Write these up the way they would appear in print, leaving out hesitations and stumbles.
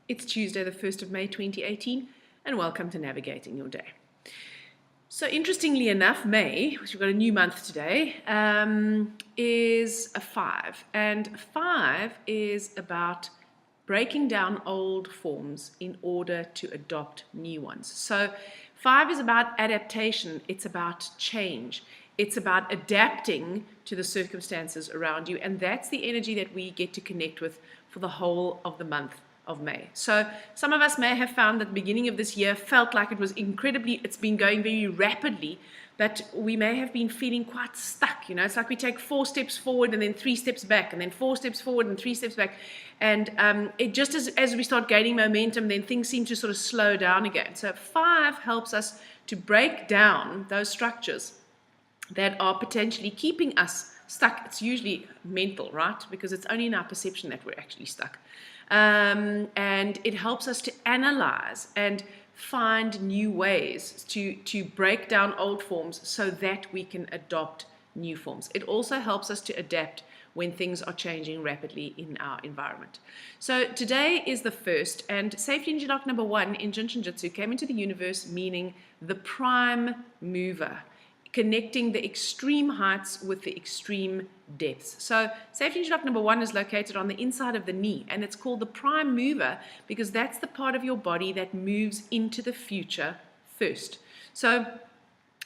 It's Tuesday, the 1st of May 2018, and welcome to Navigating Your Day. So interestingly enough, May, which we've got a new month today, is a 5. And 5 is about breaking down old forms in order to adopt new ones. So 5 is about adaptation. It's about change. It's about adapting to the circumstances around you. And that's the energy that we get to connect with for the whole of the month of May. So some of us may have found that the beginning of this year felt like it's been going very rapidly, but we may have been feeling quite stuck. It's like we take 4 steps forward and then 3 steps back, and then 4 steps forward and 3 steps back. And it just as we start gaining momentum, then things seem to sort of slow down again. So 5 helps us to break down those structures that are potentially keeping us stuck. It's usually mental, right? Because it's only in our perception that we're actually stuck. And it helps us to analyze and find new ways to break down old forms so that we can adopt new forms. It also helps us to adapt when things are changing rapidly in our environment. So today is the 1st, and safety energy lock number 1 in Jin Shin Jyutsu came into the universe meaning the prime mover, connecting the extreme heights with the extreme depths. So safety energy lock number 1 is located on the inside of the knee, and it's called the prime mover because that's the part of your body that moves into the future first. So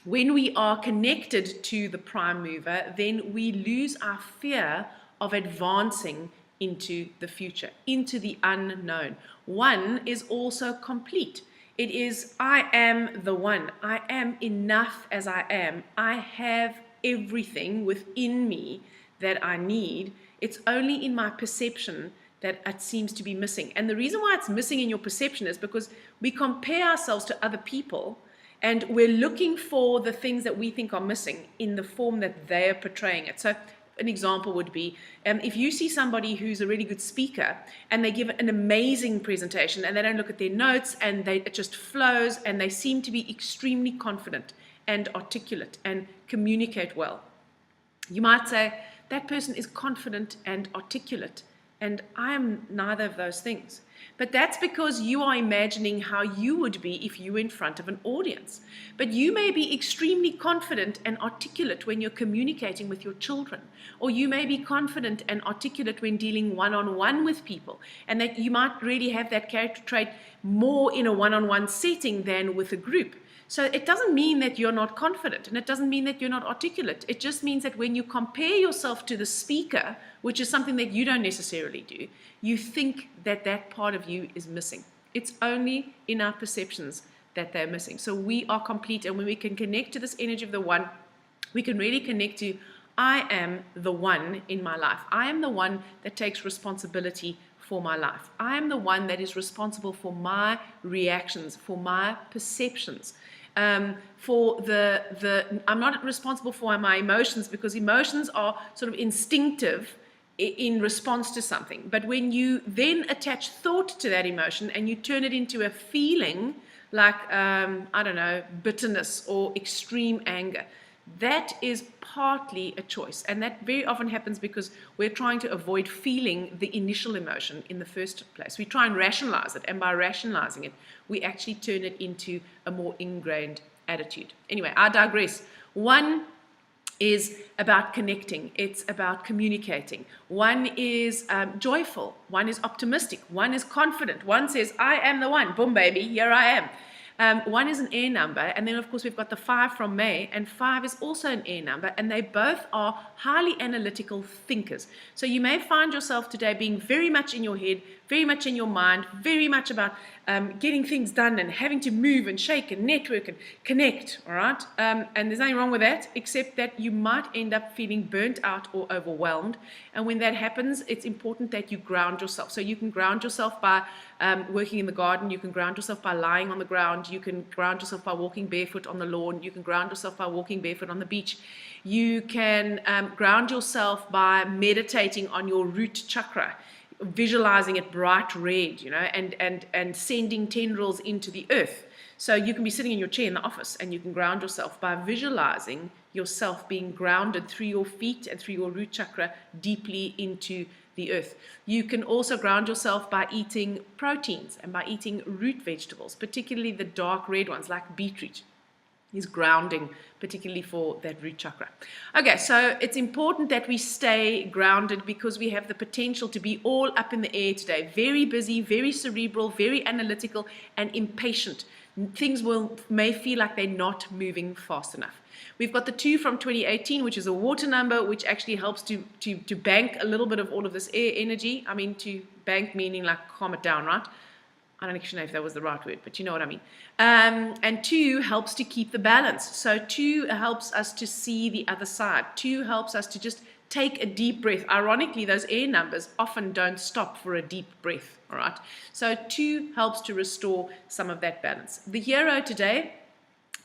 when we are connected to the prime mover, then we lose our fear of advancing into the future, into the unknown. 1 is also complete. It is, I am the one. I am enough as I am. I have everything within me that I need. It's only in my perception that it seems to be missing. And the reason why it's missing in your perception is because we compare ourselves to other people, and we're looking for the things that we think are missing in the form that they are portraying it. So an example would be if you see somebody who's a really good speaker and they give an amazing presentation and they don't look at their notes and it just flows and they seem to be extremely confident and articulate and communicate well. You might say, that person is confident and articulate, and I am neither of those things. But that's because you are imagining how you would be if you were in front of an audience. But you may be extremely confident and articulate when you're communicating with your children, or you may be confident and articulate when dealing one-on-one with people, and that you might really have that character trait more in a one-on-one setting than with a group. So it doesn't mean that you're not confident, and it doesn't mean that you're not articulate. It just means that when you compare yourself to the speaker, which is something that you don't necessarily do, you think that that part of you is missing. It's only in our perceptions that they're missing. So we are complete, and when we can connect to this energy of the one, we can really connect to, I am the one in my life. I am the one that takes responsibility for my life. I am the one that is responsible for my reactions, for my perceptions. I'm not responsible for my emotions, because emotions are sort of instinctive in response to something. But when you then attach thought to that emotion and you turn it into a feeling like, I don't know, bitterness or extreme anger, that is partly a choice. And that very often happens because we're trying to avoid feeling the initial emotion in the first place. We try and rationalize it, and by rationalizing it, we actually turn it into a more ingrained attitude. Anyway, I digress. 1 is about connecting. It's about communicating. 1 is joyful. 1 is optimistic. 1 is confident. 1 says, I am the one. Boom, baby, here I am. 1 is an air number, and then of course we've got the 5 from May, and 5 is also an air number, and they both are highly analytical thinkers. So you may find yourself today being very much in your head, very much in your mind, very much about getting things done and having to move and shake and network and connect, all right? And there's nothing wrong with that, except that you might end up feeling burnt out or overwhelmed. And when that happens, it's important that you ground yourself. So you can ground yourself by working in the garden. You can ground yourself by lying on the ground. You can ground yourself by walking barefoot on the lawn. You can ground yourself by walking barefoot on the beach. You can ground yourself by meditating on your root chakra, visualizing it bright red, and sending tendrils into the earth. So you can be sitting in your chair in the office and you can ground yourself by visualizing yourself being grounded through your feet and through your root chakra deeply into the earth. You can also ground yourself by eating proteins and by eating root vegetables, particularly the dark red ones like beetroot. Is grounding, particularly for that root chakra. Okay, so it's important that we stay grounded because we have the potential to be all up in the air today. Very busy, very cerebral, very analytical, and impatient. Things may feel like they're not moving fast enough. We've got the 2 from 2018, which is a water number, which actually helps to bank a little bit of all of this air energy. I mean, to bank meaning like calm it down, right? I don't actually know if that was the right word, but you know what I mean. And 2 helps to keep the balance. So 2 helps us to see the other side. 2 helps us to just take a deep breath. Ironically, those air numbers often don't stop for a deep breath, all right? So 2 helps to restore some of that balance. The hero today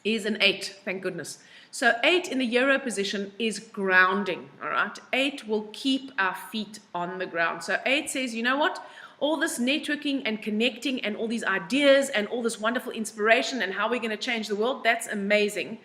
is an 8, thank goodness. So 8 in the hero position is grounding, all right? 8 will keep our feet on the ground. So 8 says, you know what? All this networking and connecting and all these ideas and all this wonderful inspiration and how we're going to change the world, that's amazing.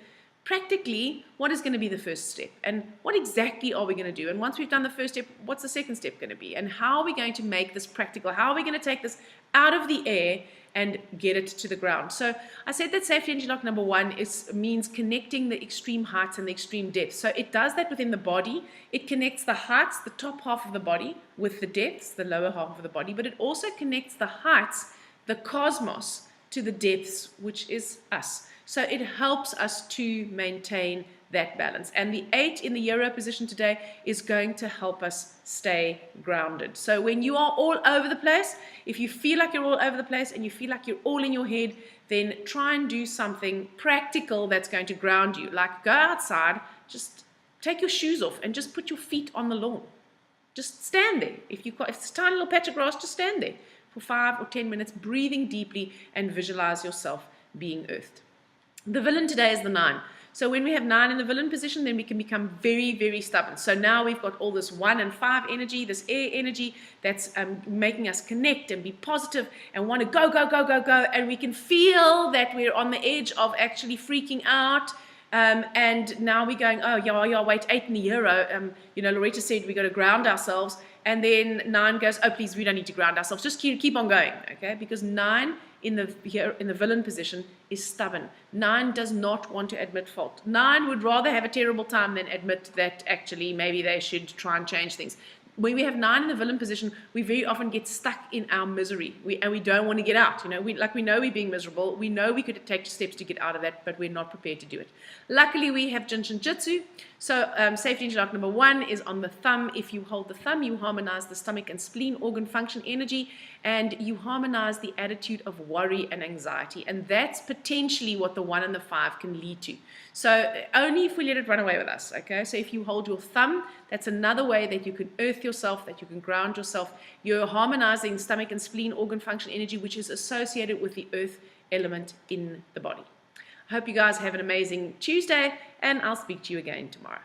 Practically, what is going to be the first step? And what exactly are we going to do? And once we've done the first step, what's the second step going to be? And how are we going to make this practical? How are we going to take this out of the air and get it to the ground? So I said that safety energy lock number 1 means connecting the extreme heights and the extreme depths. So it does that within the body. It connects the heights, the top half of the body, with the depths, the lower half of the body. But it also connects the heights, the cosmos, to the depths, which is us. So it helps us to maintain that balance. And the 8 in the hero position today is going to help us stay grounded. So when you are all over the place, if you feel like you're all over the place and you feel like you're all in your head, then try and do something practical that's going to ground you. Like go outside, just take your shoes off and just put your feet on the lawn. Just stand there. If it's a tiny little patch of grass, just stand there for 5 or 10 minutes, breathing deeply and visualize yourself being earthed. The villain today is the 9. So when we have 9 in the villain position, then we can become very, very stubborn. So now we've got all this 1 and 5 energy, this air energy that's making us connect and be positive and want to go, go, go, go, go. And we can feel that we're on the edge of actually freaking out. And now we're going, oh, yeah, wait, 8 in the hero. Loretta said we got to ground ourselves. And then 9 goes, oh, please, we don't need to ground ourselves. Just keep on going, okay? Because 9 in the villain position is stubborn. 9 does not want to admit fault. 9 would rather have a terrible time than admit that actually maybe they should try and change things. When we have 9 in the villain position, we very often get stuck in our misery, and we don't want to get out. We know we're being miserable. We know we could take steps to get out of that, but we're not prepared to do it. Luckily, we have Jinshin Jitsu. So safety energy lock number 1 is on the thumb. If you hold the thumb, you harmonize the stomach and spleen organ function energy, and you harmonize the attitude of worry and anxiety. And that's potentially what the 1 and the 5 can lead to. So only if we let it run away with us, okay? So if you hold your thumb, that's another way that you can earth yourself, that you can ground yourself. You're harmonizing stomach and spleen organ function energy, which is associated with the earth element in the body. I hope you guys have an amazing Tuesday, and I'll speak to you again tomorrow.